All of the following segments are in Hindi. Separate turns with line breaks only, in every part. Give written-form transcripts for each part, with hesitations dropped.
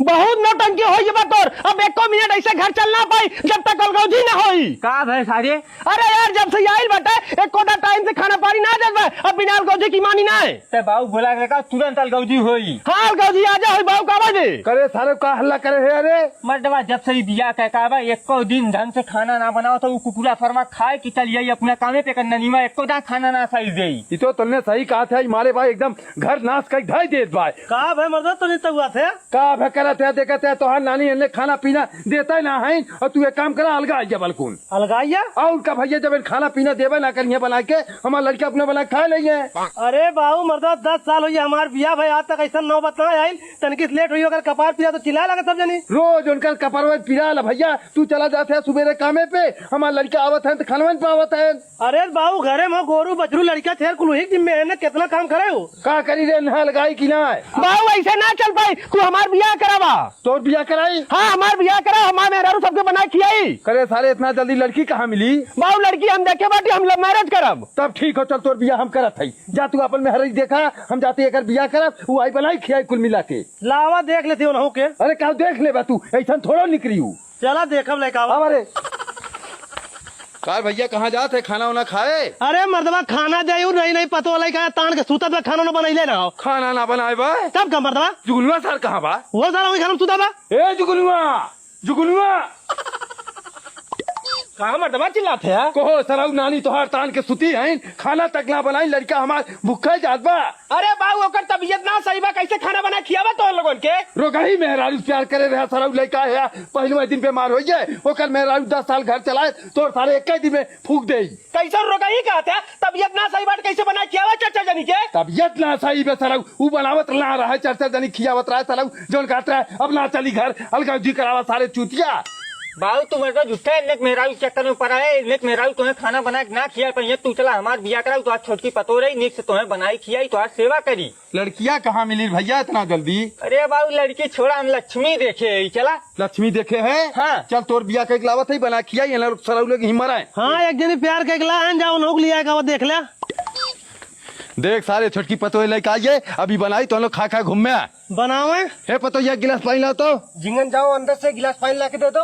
बहुत नौटंकी हो ये तोर। अब एको मिनट ऐसे घर चलना पाई जब तक अलगौजी ना होई।
का भाई सारे?
अरे यार जब से आइल बटे एक कोटा टाइम से खाना पानी ना दे अब बिना अलगौजी की मानी ना है।
ते बाबू बोला का तुरंत अलगौजी होई।
हाँ अलगौजी आ जा बाबू का बाजे
करे सारे का हल्ला करे है। अरे
मर्दवा जब से बिया कह भाई एको दिन ढंग से खाना ना बनाओ तो कुकुरा फरमा खाए कि चलिए अपना कामे पे करना नीमा एको दा खाना ना सही दे।
ये तो तुमने सही कहा था मारे भाई एकदम घर नाश कर ढाई देत भाई।
का भाई मर्द तो नहीं हुआ थे
का भे करत है देखत है तोहार नानी ने खाना पीना देता ना है और तू एक काम करा अलगा आइया बलकुन
अलगाइया
और उनका भैया जब खाना पीना देवे ना करिए बना के हमारा लड़का अपने बना खा लेंगे।
अरे बाबू मर्द 10 साल हुई हमार बिया भाई आज तक ऐसा नौबत ना आयल तनकी लेट हुई अगर कपार पिया तो चिल्ला लगा सब जनी
रोज उनका कपार पिरा भैया तू चला जाते है सुबेरे कामे पे हमारा लड़का आवत है तो खानवन पे आवत है।
अरे बाबू घरे में गोरू बछरू लड़का छेर कुल ही जिम्मे है कितना काम करे हो
का करी रे नहा लगाई की ना
बाबू ऐसे ना चल पाई तू हमार बिया करावा।
तोर बिया कराई?
हाँ हमार बिया करा हमार मेहरारू सबके बना खियाई।
करे सारे इतना जल्दी लड़की कहाँ मिली?
बाबू लड़की हम देखे बाटी हम लव मैरिज करब।
तब ठीक हो चल तोर बिया हम करत है जा तू अपन मेहरारू देखा हम जाते एक बिया करब वो आई बनाई खियाई कुल मिला के
लावा देख लेती हूँ के।
अरे का देख ले तू ऐसा थोड़ा निकली हूँ
चला देखब लेका
अरे कार भैया कहाँ जाते खाना वाना खाए?
अरे मर्दवा खाना दे नहीं पतो वाला का तान के सूतत में खाना ना बनैले ना
खाना ना बनाए बा
तब का मर्दवा
जुगनुआ सर कहाँ बा?
वो सारा वही खाना सुता बा।
ए जुगनुआ जुगनुआ
कहाँ मर्दवा चिल्लाते हैं
कहो सराउ नानी तोहार तान के सुती है खाना तक ना बनाई लड़का हमार भूखा जात बा।
अरे बाबू ओकर तबीयत ना सही बा कैसे खाना बना खियावा तो लोगन के
रोगही मेहरारू प्यार करे रहा सराउ लड़का है पहले दिन बीमार हो जाए ओकर मेहरारू 10 साल घर चलाए तो सारे एक दिन में फूक दे
कैसे रोगही कहते हैं तबीयत ना सही बात कैसे बना खियावा चाचा जनी के
तबीयत ना सही बे सराउ ऊ बनावत ला रहा है चर्चा जनी खियावत रहा सराउ जोन कहता है अब ना चली घर अलगा जी करावा सारे चूतिया।
बाबू तुम झूठा नेक मेहरारू चक्कर में पड़ा है नेक मेहरारू तुम्हें खाना बना के ना खिया पर तू चला हमार बिया कराऊ तो आज छोटकी पतो रही नेक से तुम्हें बनाई खियाई तो आज सेवा करी।
लड़कियां कहाँ मिली भैया इतना जल्दी?
अरे बाबू लड़की छोड़ा हम लक्ष्मी देखे चला
लक्ष्मी देखे है?
हाँ
चल तोर बिया के लावत है बना खियाई सराउ लोग हिम्मत है।
हाँ एक जनी प्यार के जाओ लोग लिया वो देख लिया
देख सारे छोटकी पतो लेके आइए अभी बनाई तो हम लोग खा खा घूमे
बनावे
हे पतो ये गिलास पानी लाओ तो
जिंगन जाओ अंदर से गिलास पानी ला के दे दो।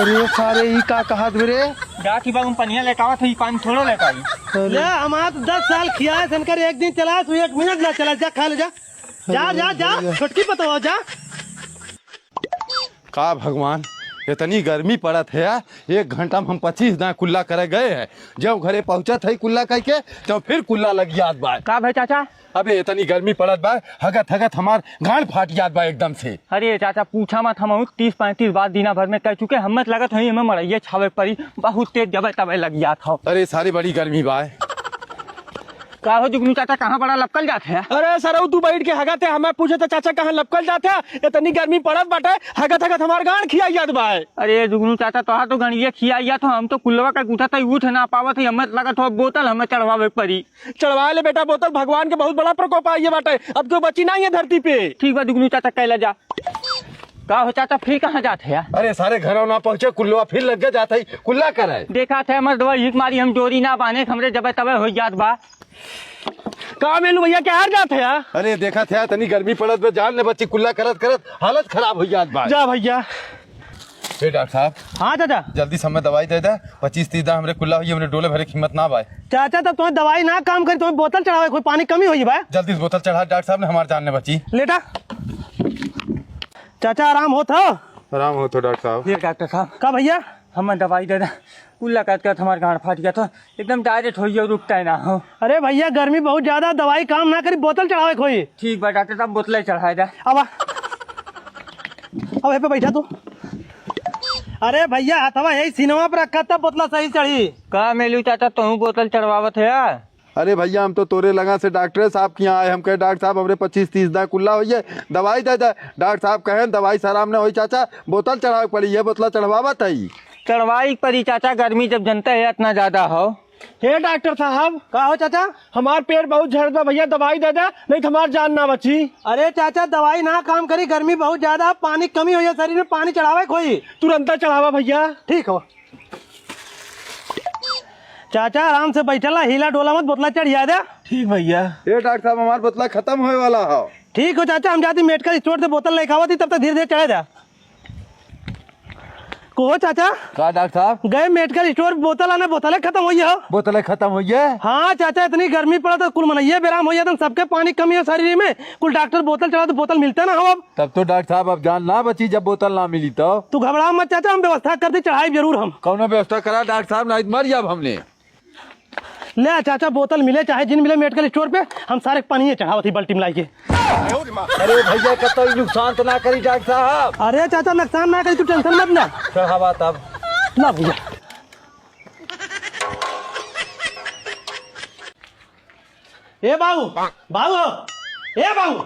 अरे सारे ही का कहा रे
जा की बाबू पनिया लेकर आवा था पानी थोड़ा लेकर आई
ले हमारा 10 साल खिया शंकर एक दिन चला तू 1 मिनट ना चला जा खा ले जा जा जा जा छोटकी पतो जा
का भगवान इतनी गर्मी पड़त है 1 घंटा में हम 25 दाएं कुल्ला करे गए हैं जब घरे पहुंचा था कुल्ला कह के तो फिर कुल्ला लग याद बा।
का भाई चाचा?
अबे इतनी गर्मी पड़त बा हगत हगत हमार गांड फाट याद बा एकदम से।
अरे चाचा पूछा मत हम 30-35 बार दिना भर में कह चुके हिम्मत लगत है हमें मरइये छावे पड़ी बहुत तेज जब तब लग गया था।
अरे सारी बड़ी गर्मी बा।
का हो जुगनू चाचा कहाँ बड़ा लपकल जाते हैं?
अरे सरऊ तू बैठ के हगत है हमें पूछे तो चाचा कहाँ लपकल जाते हैं इतनी गर्मी पड़त बाटे हगत हगत हमार गांड खिया याद बा।
अरे जुगनू चाचा तो गणिये खिया तो हम तो कुल्लवा का उठा था उठ ना पावत है हिम्मत लगत हो बोतल हमें चढ़वावे पड़ी।
चढ़वा ले बेटा बोतल भगवान के बहुत बड़ा प्रकोप आई बाटे अब तो बची नहीं है धरती पे।
ठीक बा जुगनू चाचा कहला जा। का हो चाचा फिर कहाँ जाते हैं?
अरे सारे घरों ना पहुंचे कुल्लवा फिर लग गया जाता है कुल्ला करे
देखा था मर्द हिक मारी हम जोरी ना बाने हमरे जब तब हो जात बा।
का मेलू भैया क्या हार जाते हैं?
अरे देखा था तनी गर्मी पड़त बे जान ने बच्ची कुल्ला करत करत हालत खराब हो जात बा।
जा भैया।
हे डॉक्टर साहब।
हाँ चाचा
जल्दी समय दवाई दे दे 25-30 दा हमरे कुल्ला हुई हमरे डोले भरे हिम्मत ना बाय।
चाचा तब तुम्हें दवाई ना काम करी तुम्हें बोतल चढ़ावे कोई पानी कमी हुई बा
जल्दी से बोतल चढ़ा डॉक्टर साहब ने हमारी जान ने बची।
लेटा चाचा आराम हो था
आराम हो तो डॉक्टर साहब।
ये डॉक्टर साहब
का भैया
हमें दवाई दे दे कुल्ला काट कर हमारे गांड फाट गया था एकदम डायरेक्ट हो रुकता ना हो।
अरे भैया गर्मी बहुत ज्यादा दवाई काम ना करी बोतल चढ़ावे कोई।
ठीक बा डॉक्टर साहब बोतल चढ़ाए दे
अब यहाँ पे बैठा तू। अरे भैया हथवा यही सिनेमा पर रखा था बोतल सही चढ़ी।
का मेलू चाचा तू बोतल चढ़वावत है?
अरे भैया हम तो तोरे लगा से डॉक्टर साहब के यहाँ आए हम कहे डॉक्टर साहब हमरे 25-30 दा कुल्ला हो दवाई दे दे डॉक्टर साहब कहे दवाई से आराम न हो चाचा बोतल चढ़ावे पड़ी है बोतल चढ़वावत है
चढ़वाई पड़ी चाचा गर्मी जब जनता है इतना ज्यादा हो।
हे डॉक्टर साहब का हो चाचा हमार पेट बहुत झड़ता भैया दवाई दे दे नहीं तो हमार जान ना बची। अरे चाचा दवाई ना काम करी गर्मी बहुत ज्यादा पानी कमी हुई है शरीर में पानी चढ़ावे कोई तुरंत चढ़ावा भैया। ठीक हो चाचा आराम से बैठला हिला डोला मत बोतला चढ़िया दे। ठीक भैया।
ये डॉक्टर साहब हमार बोतला खत्म होए वाला हो।
ठीक हो चाचा, हम जाती मेडिकल स्टोर से बोतल लेके आवा थी, तब तक धीरे धीरे चढ़े जा। को चाचा
का डॉक्टर साहब
गए मेडिकल स्टोर, बोतल आने बोतलें खत्म हुई है।
बोतलें खत्म हुई है?
हाँ चाचा, इतनी गर्मी पड़ा तो कुल मनइये बेराम हो जाता, सबके पानी कमी है शरीर में, कुल डॉक्टर बोतल चढ़ा तो बोतल मिलता ना हो। अब
तब तो डॉक्टर साहब अब जान ना बची जब बोतल ना मिली तो।
तू घबरा मत चाचा, हम व्यवस्था करते चढ़ाई जरूर हम।
कौन व्यवस्था करा डॉक्टर साहब, नहीं मर जाब हमने।
ले चाचा, बोतल मिले चाहे जिन मिले मेडिकल स्टोर पे, हम सारे पानी चढ़ावत ही बल्टी मिलाई के।
अरे भैया कतई नुकसान तो ना करी डॉक्टर साहब।
अरे चाचा नुकसान ना करी, तू टेंशन मत ना।
चढ़ावा तब
ना भैया। ए बाबू बाबू, ए बाबू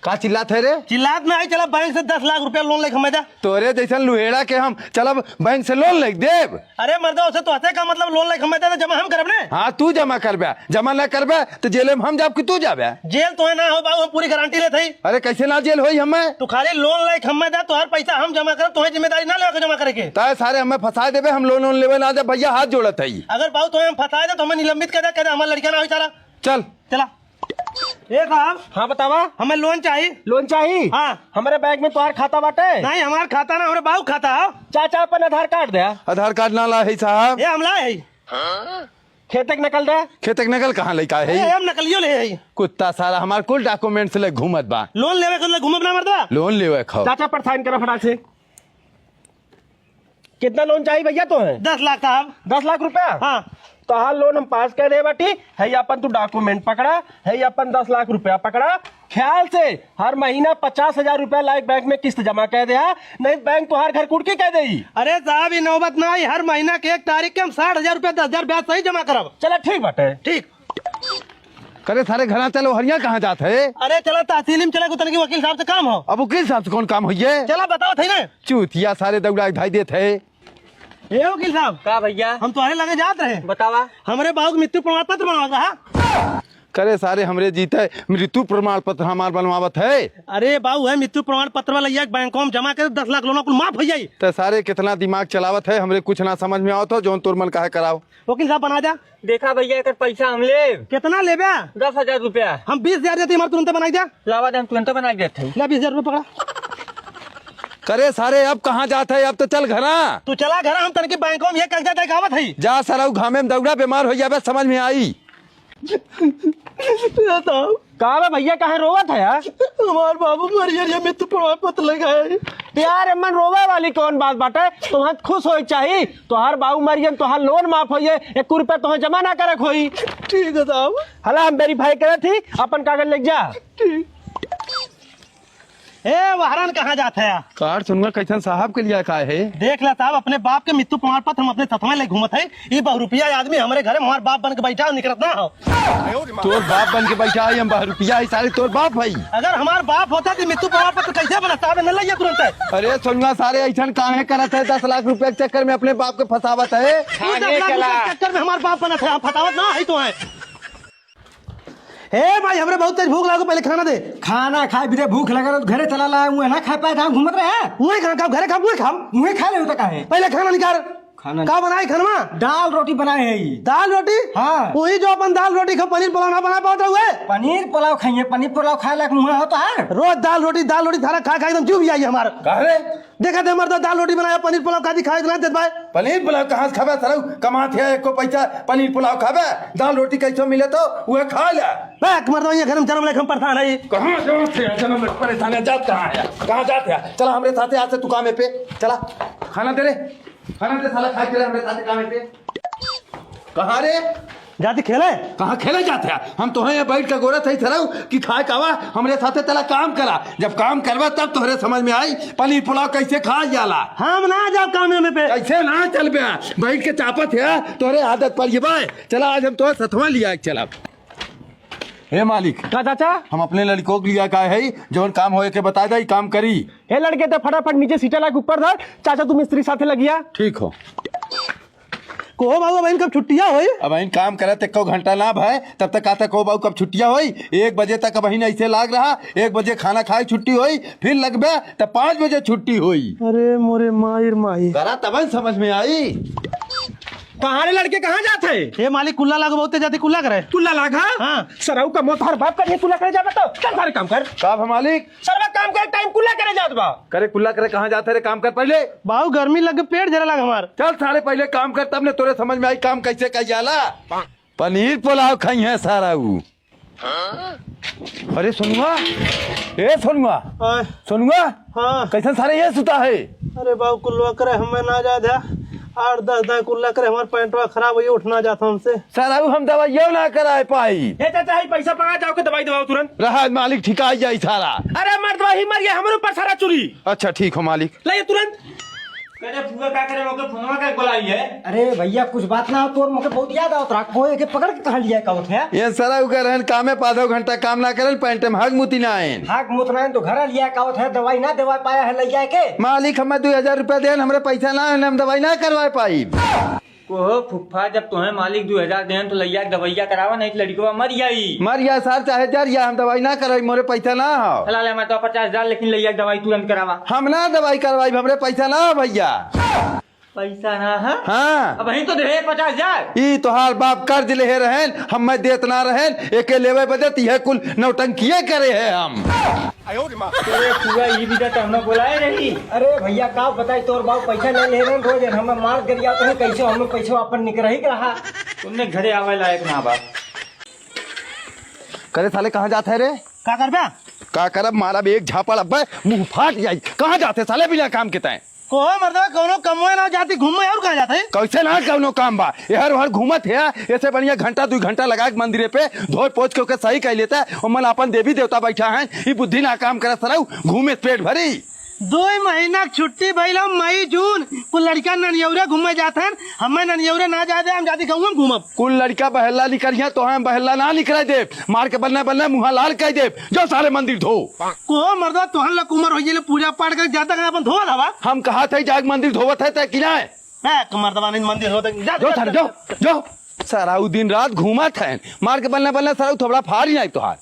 का चिल्लात है रे?
चिल्लात में आई, चला बैंक से 10 लाख रुपया लोन लेके हमें जा।
तोरे जैसन लुहेड़ा के हम चलब बैंक से लोन ले देब?
अरे मर्दा, उसे तो हंसे का मतलब लोन लेके हमें दे, जमा हम करब ने।
हाँ तू जमा करबे, जमा न करबे तो जेल में हम जाब कि तू जाबे?
जेल तो है ना हो बाबू, हम पूरी गारंटी लेते ही।
अरे कैसे ना जेल होई हमें?
तू खाली लोन लेके हमें दे, तो हर पैसा हम जमा कर, तुम्हें जिम्मेदारी ना लेके जमा करे के।
ताए सारे हमें फंसा देबे, हम लोन लेवे ना दे भैया, हाथ जोड़त है।
अगर बाबू तुम्हें हम फंसा दे तो हमें निलंबित कर दे, हमारा लड़का ना हो सारा।
चल
चला। ए साहब,
हाँ बतावा,
हमें लोन चाहिए।
लोन चाहिए?
हाँ।
हमारे बैंक में तुम्हारा खाता बाटे?
नहीं, हमारा खाता ना, हमारे बाबू खाता है।
चाचा अपन आधार कार्ड दे।
आधार कार्ड ना ला है साहब।
ये हमला है।
खेतक नकल दे।
खेतक नकल कहाँ लइका
ये
है?
हम नकलियो ले है।
कुत्ता सारा हमार कुल डॉक्यूमेंट्स ले घूमत बा।
लोन लेवे के घूमब ना मर्दा।
लोन लेवे खाओ।
चाचा पर साइन करो फटाक से। कितना लोन चाहिए भैया तुम्हें?
10 लाख साहब।
10 लाख रुपया?
हाँ।
तो हाँ लोन हम पास कर दे बाटी है, अपन तू डॉक्यूमेंट पकड़ा है, अपन 10 लाख रुपया पकड़ा। ख्याल से हर महीना 50,000 रुपया लाइक बैंक में किस्त जमा कर दे, नहीं बैंक तुहार घर कुड़ के कह दे।
अरे साहब, ये नौबत ना आई, हर महीना के 1 तारीख के हम 60,000 रुपया 10,000 ब्याज सही जमा करब।
चला ठीक बाटे।
ठीक।
करे सारे घर चलो, हरिया कहाँ जात है?
अरे चलो तहसील में चले, उतने की वकील साहब से काम हो।
अब वकील साहब से कौन काम हुई है?
चला बताओ थे ना।
चूतिया सारे दौड़ा धाई देते है।
ए वकील साहब,
का भैया
हम तुम्हारे लगे जात रहे,
बतावा।
हमारे बाबू का मृत्यु प्रमाण पत्र बनवा है।
करे सारे हमरे जीते मृत्यु प्रमाण पत्र हमार बनवावत है।
अरे बाबू है मृत्यु प्रमाण पत्र वाला, ये बैंकों में जमा कर 10 लाख लोन कुल माफ हो जाये।
तो सारे कितना दिमाग चलावत है, हमरे कुछ ना समझ में आवत हो, जोन तोर मन काहे कराओ।
वकील साहब बना जा।
देखा भैया एक पैसा हम ले।
कितना ले बे?
10,000 रुपया।
हम 20,000 देते, हमारे तुरंत बना दिया।
लावा हम तुरंत बना देते।
ला 20,000 रुपये पकड़ा।
करे सारे अब कहाँ जाते है? अब तो चल घरा।
तू चला घर, हम तनके बैंकों में ये कागजात दिखावत है।
जा सारा घामे में दौड़ा बीमार हो जाबे, समझ में आई।
कहा भैया कहाँ रोवत है यार?
हमार बाबू मर गया, मृत्यु प्रमाण पत्र लगाए।
यार मन रोवे वाली कौन बात बाटे? तुम्हें खुश हो चाहिए, तुहार बाबू मरियन, तुहार लोन माफ हो जाए, 1 रुपया तुम्हें जमा ना करे खोई।
ठीक है साहब।
हला हम वेरीफाई करे थी, अपन कागज लेके जा।
ठीक। ए वहरन कहाँ जाते है?
कार्ड सुनगा कैसन साहब के लिए का है?
देख ला साहब, अपने बाप के मृत्यु प्रमाण पत्र हम अपने सतमा ले घूमत है। ये बहुरुपिया आदमी हमारे घर में हमारे बाप बन के बैठा निकलत ना हो।
तोर बाप बन के बैठा है, हम ₹10 है सारे तोर बाप भाई।
अगर हमार बाप होता तो मृत्यु प्रमाण पत्र कैसे बना? साहब न लिया तुरंत।
अरे सुनगा सारे ऐसा काहे करत है? 10 लाख रुपए के चक्कर में अपने बाप के फंसावत है।
10 लाख रुपया के चक्कर में हमारे बाप बना था, हम फतावत ना है तो है। हे भाई, हमरे बहुत तेज भूख लागो, पहले खाना दे।
खाना खाए बिरे भूख लगा तो घरे चला ला, मुँह ना खा पाए हम घूमत रहे।
मुँह खा घरे खा, मुँह खा,
मुँह खा ले का है।
पहले खाना निकाल।
खाना
का बनाए खाना में?
दाल रोटी बनाए है।
दाल रोटी?
हाँ।
वही जो अपन दाल रोटी खा, पनीर पुलाव ना बना पाता हुए।
पनीर पुलाव खाइए, पनीर पुलाव खाए लायक मुँह होता है।
रोज दाल रोटी थारा खा खा एकदम चुप जाइए हमारा।
काहे?
देखा दे मर्द, दाल रोटी बनाया, पनीर पुलाव खाती खाए ना देत भाई।
पनीर पुलाव कहाँ से खाबे? सरऊ कमात है एको पैसा, पनीर पुलाव खाबे? दाल रोटी कैसे मिले तो वह खा ले।
बैक मर्द, ये घर में जन्म लेके हम परेशान है।
कहाँ जाते हैं? जन्म में परेशान है, जात कहाँ है? कहाँ जाते हैं? चला हमरे साथे, आज से तू कामे पे चला। खाना दे रे, खाना दे साला, खा के हमरे साथे कामे पे। कहाँ रे?
जाती खेले?
कहाँ खेले जाते हैं? हम तो यहाँ बैठ के गोरत है सरऊ कि खाए कावा हमरे साथे तला काम करा। जब काम करवा तब तोहरे समझ में आई पनीर पुलाव कैसे खा जाला।
हम ना जाओ काम में पे।
ऐसे ना चल बे, बैठ के चापत है तोहरे आदत पर ये बाय। चला आज हम तो सतवा लिया चला। हे मालिक,
का चाचा?
हम अपने लड़कों के लिया का है, जो काम होए के बता दे, काम करी।
हे लड़के तो फटाफट नीचे सीटा लाके ऊपर धर। चाचा तू मिस्त्री साथे लगिया।
ठीक हो।
को बाबू बहन कब छुट्टियां हुई?
अब इन काम करे तक को घंटा ना भाई, तब तक आता को बाबू कब छुट्टियां हुई? 1 बजे तक अब ऐसे लाग रहा, 1 बजे खाना खाए छुट्टी हुई, फिर लगबे तब 5 बजे छुट्टी हुई।
अरे मोरे माहिर माही
करा तब समझ में आई।
कहाँ रे लड़के कहाँ जाते?
ये मालिक कुल्ला लागो बहुते जाती कुल्ला करे।
कुल्ला लाग
हाँ।
सराऊ का मोत हर बाप कर कुल्ला करे जाता तो चल सारे काम कर।
का मालिक
सर्व काम कर टाइम कुल्ला करे जात बा।
करे कुल्ला करे कहाँ जाते रे? काम कर पहले।
बाबू गर्मी लग पेट जरा लग हमार।
चल सारे पहले काम कर, तब ने तोरे समझ में आई काम कैसे कही जाला। पनीर पुलाव खाई है सारा ऊ। अरे सोनुआ, ए सोनुआ, सोनुआ,
हाँ
कैसे सारे ये सुता है?
अरे बाबू कुल्ला करे हमें ना जा दे 8-10 दिन कुल्ला करे हमारे पैंटवा खराब हुई उठना जाता हमसे।
सारा ऊ हम दवाइयों ना कराए पाई।
ए चाचा ही पैसा पका जाओ के दवाई दवाओ तुरंत।
रहा मालिक ठिका जाई सारा।
अरे मर्द वही मर गया हमारे ऊपर सारा चुरी।
अच्छा ठीक हो मालिक।
ले तुरंत। करे फुगा का करे मौके फोनवा का बुलाई है।
अरे भैया कुछ बात ना हो तोर मुझे बहुत याद आवत रहा कोई के पकड़ के कहा लिया कहत है।
ये सारा ऊ रहन कामे पाधो घंटा काम ना करन पैंटे में हग मुती ना आइन।
हाक मुतनाइन तो घर लिया कहत है दवाई ना दवा पाया है ले जाए के।
मालिक हमें 2000 रुपया देन, हमरे पैसा ना है, हम दवाई ना करवाए पाई।
को फुफ्फा जब तुम्हें मालिक 2000 देन तो लैया दवाइया करावा नहीं तो लड़की मर जाई।
मर या सार चाहे जर या हम दवाई ना करवाई, मोरे पैसा ना हो।
चला ले मैं तो 50,000 लेकिन लैया दवाई तुरंत करावा।
हम ना दवाई करवाई, हमरे पैसा ना हो भैया।
पैसा ना है?
हाँ
अब वही तो दे 50,000।
ई तोहार बाप कर्ज ले रहन, हम मैं देत ना रहन, एके लेवे बदे तीहे कुल नौटंकिये करे है हम।
तेरे पूरा ये भी तो हमने बुलाए रही।
अरे भैया का बताई तोर बाप पैसा ले ले रहे रोज हमें मार गरिया तो कैसे हमें पैसा अपन निकल ही रहा।
तुमने घरे आवे लायक ना बाप।
करे साले कहाँ जाते है रे?
का करबा?
का करब मारा एक झापड़ अब्बे मुंह फाट जाई। कहाँ जाते साले बिना काम के तय?
को मर्दवा कोनो कमवे ना जाती घूमे और कहाँ जाते?
कैसे ना कौनो काम बा, हर हर घूमत है। ऐसे बढ़िया घंटा 2 घंटा लगा के मंदिर पे धोए पोछ के सही कर लेता है। और मन अपन देवी देवता बैठा है, ये बुद्धि ना काम करे सराऊ घूमे पेट भरी।
2 महीना छुट्टी भइल मई जून कुल लड़का ननियौरे घूमे जाते हैं। हमें ननियौरे ना जाते हम जाती कहूँ घूमब।
कुल लड़का बहल्ला निकलिया तो हम बहल्ला ना निकल दे, मार के बल्ले बल्ले मुँह लाल कह दे। जो सारे मंदिर धो
को मर्दवा तुहन लोग उमर हो गई पूजा पाठ कर जाता कर अपन धो हवा।
हम कहा थे जाग मंदिर धोवत है तय किना है
मर्दवा नहीं मंदिर होता
जो सारे जो सारा उ दिन रात घूमत है, मार के बल्ले बल्ले सारा थोड़ा फाड़ ही तोहार।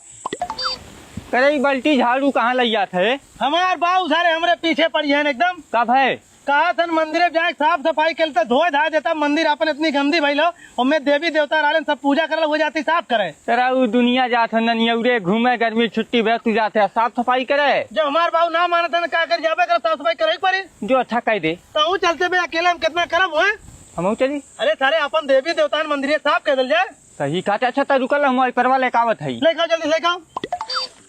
करे बाल्टी झाड़ू कहाँ लैया थे?
हमार बाबू सारे हमारे पीछे पड़ी है एकदम।
कब है?
कहा था मंदिर जाए साफ सफाई कर धोए धा देता मंदिर अपन इतनी गंदी भइल और देवी देवता रालन सब पूजा कर हो जाती साफ करे।
तेरा वो दुनिया जाते ननियौरे घूमे गर्मी छुट्टी बे तू जाते साफ सफाई करे।
जब हमार बाबू ना माना था क्या कर जावे कर साफ सफाई करे पड़ी।
जो अच्छा कह दे
तो चलते भाई अकेले हम कितना करब हुए।
हम चली।
अरे सारे अपन देवी देवता मंदिर साफ कर दिल जाए।
सही कहा। अच्छा तो रुकल हमारे परवा लेकावत है।
लेकर जल्दी लेकर।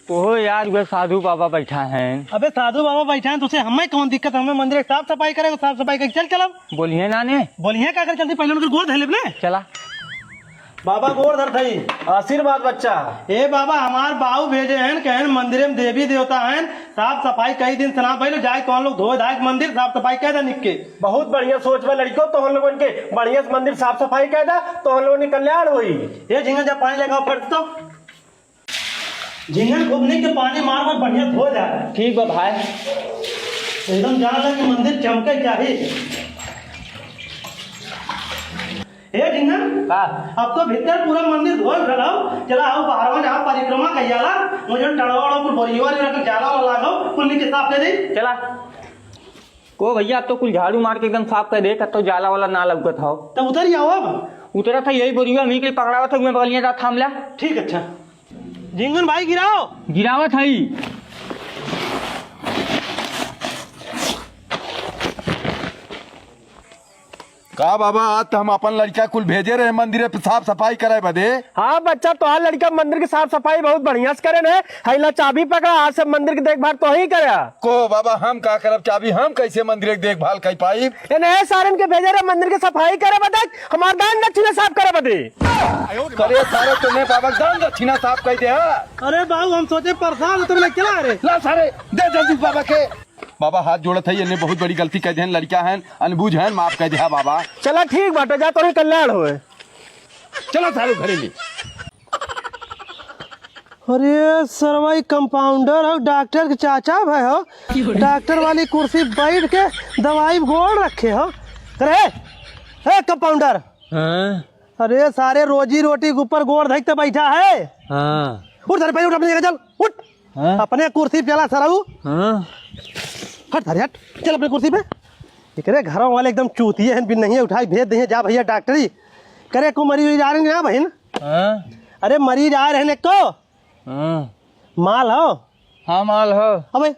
ओहो यार वे साधु बाबा बैठा है।
अबे साधु बाबा बैठा है तो उसे हमें कौन दिक्कत? हमें मंदिर साफ सफाई करेगा, साफ सफाई कर चल चलब।
बोलिए नाने।
बोलिए क्या कर चलती पहले उनके गोड़ धले ले।
चला
बाबा गोड़ धर थई आशीर्वाद बच्चा। ए बाबा हमार बाबू भेजे हैं कहन मंदिर में देवी देवता हैं साफ सफाई कई दिन से ना पहले जाए तो हम लोग धोए धाए मंदिर साफ सफाई कह दे निक के।
बहुत बढ़िया सोच में लड़कियों तो हम लोगों के बढ़िया से मंदिर साफ सफाई कर दा तो हम लोगों ने कल्याण हुई।
ये झींगा जब पानी लगाओ फट तो झींगन घूमने के पानी मार मार बढ़िया धो जाए।
ठीक बा भाई।
एकदम जान लगे मंदिर चमके चाहिए। ए झींगन अब तो भीतर पूरा मंदिर धोए चलाओ चला आओ बाहर में जहाँ परिक्रमा कहियाला मुझे टड़वाड़ा पर बोरिया रख जाला लगाओ कुल नीचे साफ ले दे।
चला को भैया अब तो कुल झाड़ू मार के एकदम साफ कर दे तो जाला वाला ना लगत हो।
तब उतर जाओ अब।
उतरा था यही बोरिया मी के पकड़ावा था मैं बगलिया जा थाम ला।
ठीक अच्छा झिंगुन भाई गिराओ।
गिरावत है
का बाबा आज तो हम अपन लड़का कुल भेजे रहे मंदिर पे साफ सफाई करे बदे।
हाँ बच्चा तो हर लड़का मंदिर की साफ सफाई बहुत बढ़िया से करे न। हैला चाबी पकड़ा आज से मंदिर की देखभाल तो ही करे।
को बाबा हम का करब चाबी हम कैसे मंदिर की देखभाल कर पाई?
नए सारन के भेजे रहे मंदिर की सफाई करे बता हमार दान दक्षिणा साफ करे बदे।
करे सारे तुमने बाबा दान दक्षिणा साफ कर दे।
अरे बाबू हम सोचे प्रसाद तुमने क्या रे
ला सारे दे जल्दी बाबा के। बाबा हाथ जोड़त है, ये बहुत बड़ी गलती कर दे लड़का है अनबूझ है माफ कर दे बाबा।
चला ठीक बाटे जा तो कल्याण हुए।
चलो सारे घरे ली।
अरे सरवाई कंपाउंडर हो डॉक्टर के चाचा भाई हो डॉक्टर वाली कुर्सी बैठ के दवाई गोड़ रखे हो करे हे कंपाउंडर। अरे सारे रोजी रोटी के ऊपर गोड़ धकते बैठा है। उठ सारे पहले उठ अपनी जगह चल उठ अपने कुर्सी पे चला सराऊ। हट हट चल अपनी कुर्सी पे करे घर वाले एकदम चूतिए हैं, बिन नहीं उठाई भेज दे जा भैया डॉक्टरी करे को मरीज आ रहे हैं ना बहन। अरे मरीज आ रहे हैं को माल हो।
हाँ माल हो।
अबे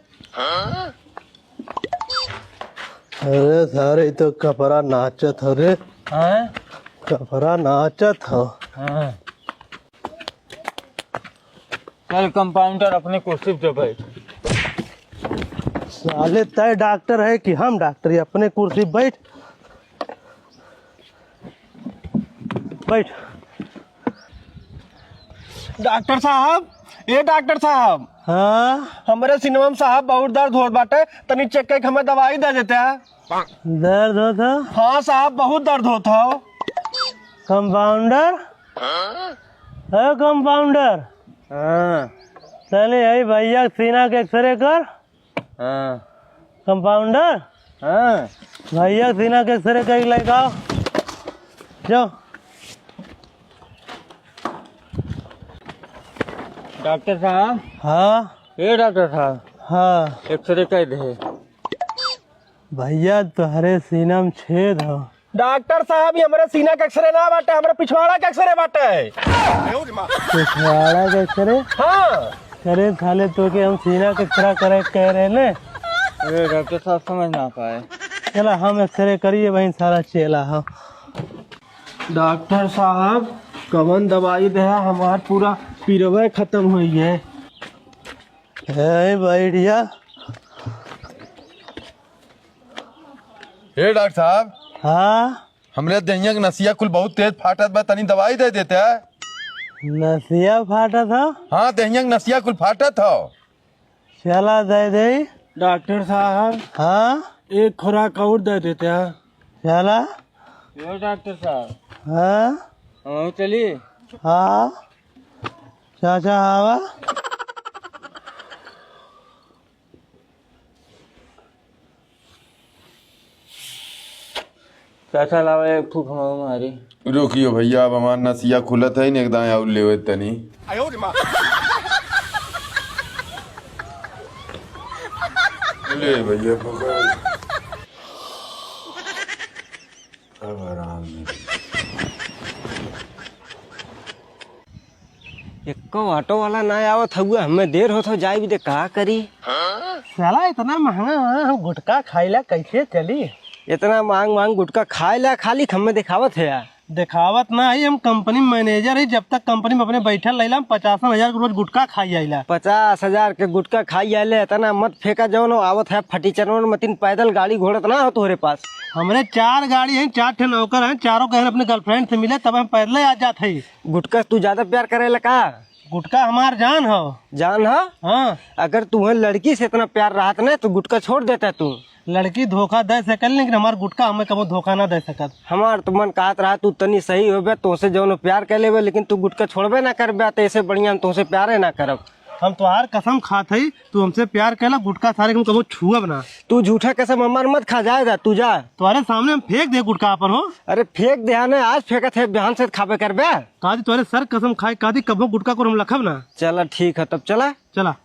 अरे सारे तो कपड़ा नाचत हो रे। कपड़ा नाचत हो।
चल कंपाउंडर अपने कुर्सी पे बैठ।
साले तय डॉक्टर है कि हम डॉक्टर? अपने कुर्सी बैठ बैठ।
डॉक्टर साहब, ये डॉक्टर साहब,
हाँ
हमारे सिनेमा साहब बहुत दर्द होत बाटे, तनी चेक करके हमें दवाई दे देते हैं।
दर्द होता?
हाँ साहब बहुत दर्द होता हो।
कंपाउंडर है कंपाउंडर। चले यही भैया सीना के एक्सरे कर। कंपाउंडर भैया सीना के एक्सरे कर लगाओ जाओ।
डॉक्टर साहब।
हाँ
ये डॉक्टर साहब।
हाँ
एक्सरे कर दे।
भैया तुम्हारे सीना में छेद हो।
डॉक्टर साहब ये हमारे सीना का एक्सरे ना बाटे, हमारे पिछवाड़ा का एक्सरे बाटे।
पिछवाड़ा के एक्सरे?
हाँ
करे साले तो के हम सीना के एक्सरे करे कह रहे ने।
अरे डॉक्टर साहब समझ ना पाए।
चला हम एक्सरे करिए वहीं सारा चेला हो।
डॉक्टर साहब कवन दवाई दे, हमार पूरा पीरवा खत्म हुई है।
बढ़िया।
हे डॉक्टर साहब,
हाँ
हमरे दहिया के नसिया कुल बहुत तेज फाटत बा, तनी दवाई दे देते है।
नसिया फाटा था?
हाँ दहिया के नसिया कुल फाटत हो।
चला दे दे।
डॉक्टर साहब
हाँ
एक खुराक और दे देते हैं।
चला।
ये डॉक्टर साहब।
हाँ
हम चलिए।
हाँ चाचा आवा।
चाचा लावा एक फूक हम मारी।
रुकियो भैया, अब हमार नसिया खुलत है न एकदम और ले तनी। ले भैया अब आराम में।
एको ऑटो वाला ना आवत हुआ, हमें देर होत हो जाए भी दे कहा करी।
साला इतना महंगा हम गुटखा खाइला कैसे चली?
इतना मांग मांग गुटका खाए ला खाली हमें दिखावत है यार।
दिखावत ना है, हम कंपनी मैनेजर है। जब तक कंपनी में अपने बैठल रहिला हम 50,000 रोज गुटखा खाई आइला।
50,000 के गुटका खाई आले, इतना मत फेंका जौन आवत है फटीचर मतीन पैदल गाड़ी घोड़त ना हो तोहरे पास।
हमरे 4 गाड़ी हैं, 4 ठे नौकर हैं, चारों कहन अपने गर्लफ्रेंड से मिले तब हम पैदल आ जाते हैं।
गुटका तू ज्यादा प्यार करे ला का?
गुटखा हमार जान हो।
जान है?
हाँ
अगर तुम्हें लड़की से इतना प्यार रहा ना तो गुटका छोड़ देता तू।
लड़की धोखा दे सकल, लेकिन हमार गुटखा हमें कबो धोखा ना दे सकत।
हमार तो मन कहत रहा तू तनी सही होबे, तुमसे जौन प्यार कर लेबे, लेकिन तू गुटका छोड़बे ना करबे तो ऐसे बढ़िया हम तुमसे प्यारे ना करब।
हम तुम्हार कसम खात हई, तू हमसे प्यार कैला, गुटखा सारे हम कबो छुअब ना।
तू झूठा कसम हमार मत खा जाएगा, तू जा।
तुम्हारे सामने हम फेंक दे गुटखा अपन हो।
अरे फेंक दे ना, आज फेंकत है बिहान से खाबे करबे।
कादी तुम्हारे सर कसम खाए, कादी कबो गुटखा को हम लखब ना।
चला ठीक है तब चला।
चला।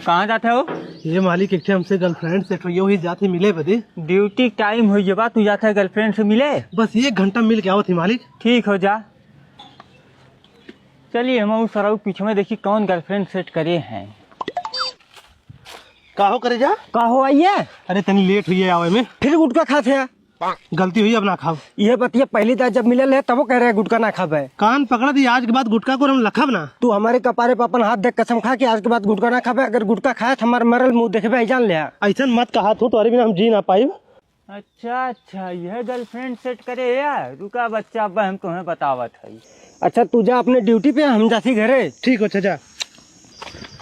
कहाँ जाते हो?
ये मालिक एक हमसे गर्लफ्रेंड से यो ही जाते मिले बदे।
ड्यूटी टाइम हो जबा तू जाता है गर्लफ्रेंड से मिले?
बस 1 घंटा मिल के आओ थी मालिक।
ठीक हो जा। चलिए हम उस सराउ पीछे में देखी कौन गर्लफ्रेंड सेट करे हैं।
काहो करे जा?
काहो आइए?
अरे तनी लेट हुई है आवे में।
फिर गुटका खाते हैं?
गलती हुई, अब ना खाओ।
ये बतिया पहली बार जब मिले तब वो कह रहे हैं गुटका ना खाबे।
कान पकड़ा दी, आज के बाद गुटखा को हम लखब ना।
तू हमारे कपारे पर अपन हाथ देख कसम खा के आज के बाद गुटका ना खाबे। अगर गुटका खाए तो हमारे मरल मुंह देखबे जान ले।
ऐसा मत कहा तो तुम्हारे बिना हम जी ना पाई।
अच्छा यह गर्लफ्रेंड सेट करे यार। रुका बच्चा, अब हम तुम्हें बतावत है।
अच्छा तू जा अपने ड्यूटी पे, हम जाती घरे।
ठीक हो चाचा।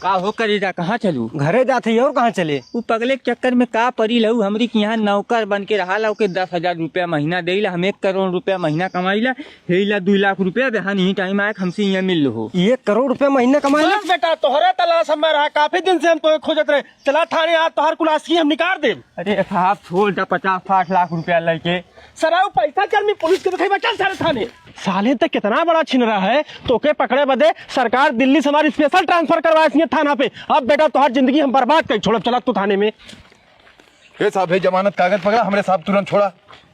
का हो करी जा, कहाँ चलू?
घरे जाते और कहाँ चले?
वो पगले के चक्कर में का परी लहू हमरी के यहाँ नौकर बन के रहा ला के 10,000 रुपया महीना देला। हम 1 करोड़ रुपया महीना कमाईला, हेला 2 लाख रुपया बेहान ही टाइम आए हमसे यहाँ मिल लो।
1 करोड़ रुपया महीना कमाए?
बस बेटा तोहरे तलाश में रहा, काफी दिन से हम तुम्हें खोजत रहे। चला थाने, आज तोहर कुलासी हम निकाल दे।
अरे साहब छोड़ दा, 50-60 लाख रुपया लेके
सराउ पैसा चल मैं पुलिस के दिखाई चल सारे थाने।
साले तक कितना बड़ा छिन रहा है, तो के पकड़े बदे सरकार दिल्ली से हमारी स्पेशल ट्रांसफर करवाए थाना पे। अब बेटा तोहर जिंदगी हम बर्बाद कर छोड़, चला तू थाने में।
ये साहब है जमानत कागज पकड़ा, हमरे साहब तुरंत छोड़ा।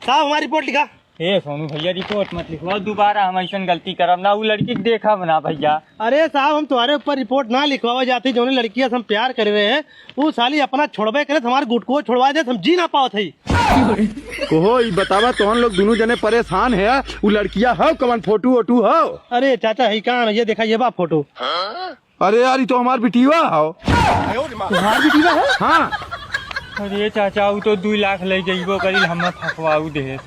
साहब हमारी रिपोर्ट लिखा।
ए सोनू भैया रिपोर्ट मत लिखवाओ दोबारा, हम ऐसा गलती करब ना, वो लड़की के देखा बना भैया।
अरे साहब हम तुम्हारे ऊपर रिपोर्ट ना लिखवा जाती, जो लड़की से हम प्यार कर रहे हैं वो साली अपना छोड़बे करे, हमारे गुट को छोड़वा दे, हम जी ना पाओ थी।
ओहो ई बतावा तोहन लोग दोनों जने परेशान है, वो लड़कियां हो कवन फोटो वोटू हो?
अरे चाचा ही कहाँ ये देखा, ये बा फोटो।
अरे यार ये तो हमार बिटिया हो।
तुम्हारी बिटिया है?
हाँ
अरे चाचा वो तो 2 लाख ले जाइबो करी, हम फंसवाऊ दे।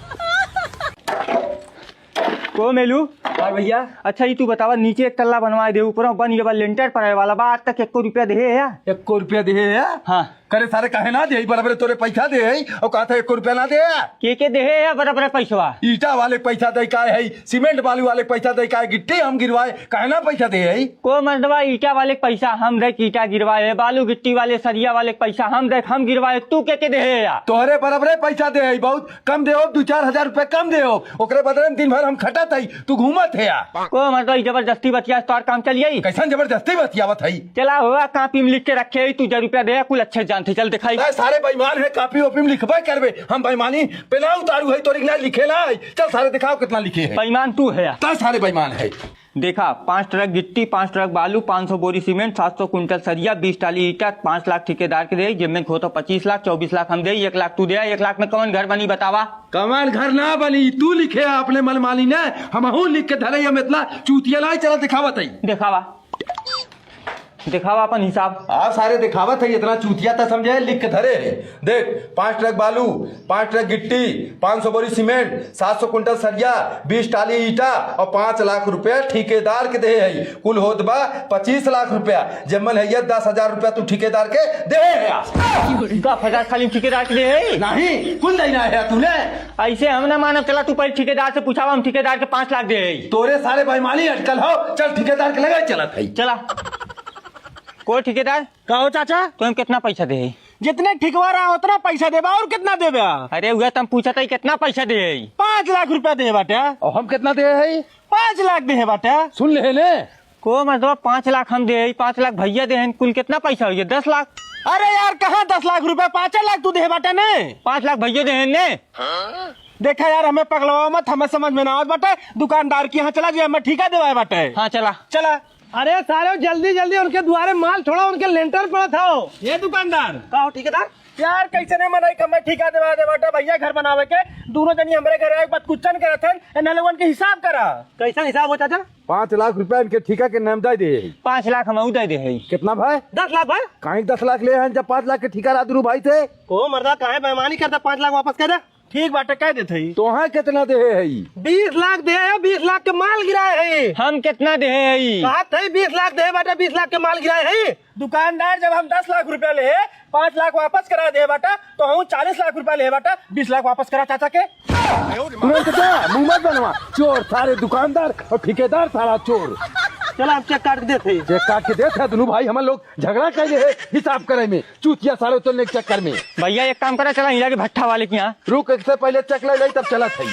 को मेलू
हाँ भैया।
अच्छा ये तू बतावा, नीचे एक तल्ला बनवा दे, ऊपर बन गया लेंटर पड़े वाला बा, आज तक 1 रुपया दे है?
1 रुपया दे है?
हाँ
करे सारे काहे ना दे, बराबर तोरे पैसा दे है और कहा था 1 रुपया ना दे।
के दे है बराबर पैसवा?
ईटा वाले पैसा दे का है, सीमेंट बालू वाले पैसा दे का है, गिट्टी हम गिरवाए काहे ना पैसा दे है?
को मर्दवा ईटा वाले पैसा हम दे, ईटा गिरवाए, बालू गिट्टी वाले सरिया वाले पैसा हम दे, हम गिरवाए, तू के दे है या?
तोहरे बराबर पैसा दे है, बहुत कम दे, 2-4 हजार रुपया कम दे, ओकरे बदले में दिन भर हम खटत है, तू घूमत है या?
को मर्दवा जबरदस्ती बतिया तोर काम चलिए?
कैसन जबरदस्ती बतियावत है?
चला हुआ कॉपी में लिख के रखे, तू 1 रुपया दे, कुल अच्छे जानते, चल दिखाई।
सारे बेईमान है, कॉपी ओपी में लिखबे करबे, हम बेईमानी पे ना उतारू है, तोरी ना लिखे ना है। चल सारे दिखाओ कितना लिखे है।
बेईमान तू है?
सारे बेईमान है।
देखा 5 ट्रक गिट्टी, 5 ट्रक बालू, 500 बोरी सीमेंट, 700 कुंटल सरिया, 20 टाली ईटा, 5 लाख ठेकेदार के दे, जिम्मे खो तो 25 लाख, 24 लाख हम दे, 1 लाख तू दे। 1 लाख में कौन घर बनी बतावा?
कमान घर ना बनी, तू लिखे अपने मनमानी ने, हम लिख के धरे हम इतना चूतिया लाई। चला दिखावत है,
दिखावा दिखावा अपन हिसाब।
आप सारे दिखावत है, इतना चूतिया तो समझे, लिख के धरे है। देख 5 ट्रक बालू, 5 ट्रक गिट्टी, 500 बोरी सीमेंट, 700 कुंटल सरिया, 20 टाली ईटा और 5 लाख रुपया ठेकेदार के दे है। कुल होत बा 25 लाख रुपया, जमल है 10,000 रुपया तू ठेकेदार के दे है।
10,000 खाली ठेकेदार के दे है?
नहीं कुल देना है तूने।
ऐसे हम ना मानव, चला तू पहले ठेकेदार से पूछावा, हम ठेकेदार के 5 लाख दे।
तोरे सारे बेईमानी अटकल हो, चल ठेकेदार के लगा चला था।
चला को ठेकेदार
कहो चाचा,
तुम कितना पैसा दे?
जितने ठिकवा रहा उतना पैसा देबा, और कितना देबा?
अरे हुआ तुम पूछा था कितना पैसा दे?
5 लाख रुपया दे बाटा।
और हम कितना दे है?
5 लाख दे बाटा।
सुन ले ने
को मतलब 5 लाख हम दे, 5 लाख भैया दे, कुल कितना पैसा हो गया? 10 लाख।
अरे यार कहाँ 10 लाख रुपया, 5 लाख तू दे बाटा ने।
5 लाख भैया दे ने।
देखा यार हमें पगलवाओ मत, हमें समझ में ना आवत बाटे। दुकानदार के यहाँ चला गया, हमें ठिका देवाए बाटे।
हाँ चला
चला। अरे सारे जल्दी जल्दी उनके द्वारे माल छोड़ा, उनके लेंटर पड़ा था। ये दुकानदार कहो ठेकेदार यार कैसे नहीं मनाई, कम ठिका देवा दे बाटा भैया, घर बनावे के दोनों जनी हमारे घर एक बात कुछ करे थे, इन लोगन के हिसाब करा। कैसा हिसाब हो चाचा?
5 लाख रुपया इनके ठेका के नाम दे दे।
5 लाख हम दे दे है।
कितना भाई?
10 लाख भाई।
कहीं 10 लाख ले हैं, जब 5 लाख के ठेका रादरू भाई थे।
को मर्दा काहे बेईमानी करता, 5 लाख वापस कर दे। ठीक बाटे कह दे थी।
तो हाँ कितना दे है?
20 लाख दे है, 20 लाख के माल गिराए है।
हम कितना दे है?
कहा थे 20 लाख दे बाटा, 20 लाख के माल गिराए है। दुकानदार जब हम 10 लाख रुपया ले 5 लाख वापस करा दे बाटा, तो हम 40 लाख रुपया ले बाटा, 20 लाख वापस करा चाचा के।
मुंह मत बनवा, चोर सारे दुकानदार और ठेकेदार सारा चोर।
चला आप चेक काट के देते।
चेक काट के देते दोनों भाई, हम लोग झगड़ा कर है हिसाब करे में, चूतिया सारे चलने के चक्कर में।
भैया एक काम करा, चला यहाँ के भट्ठा वाले के यहाँ।
रुक, इससे पहले चेक ले तब चला था।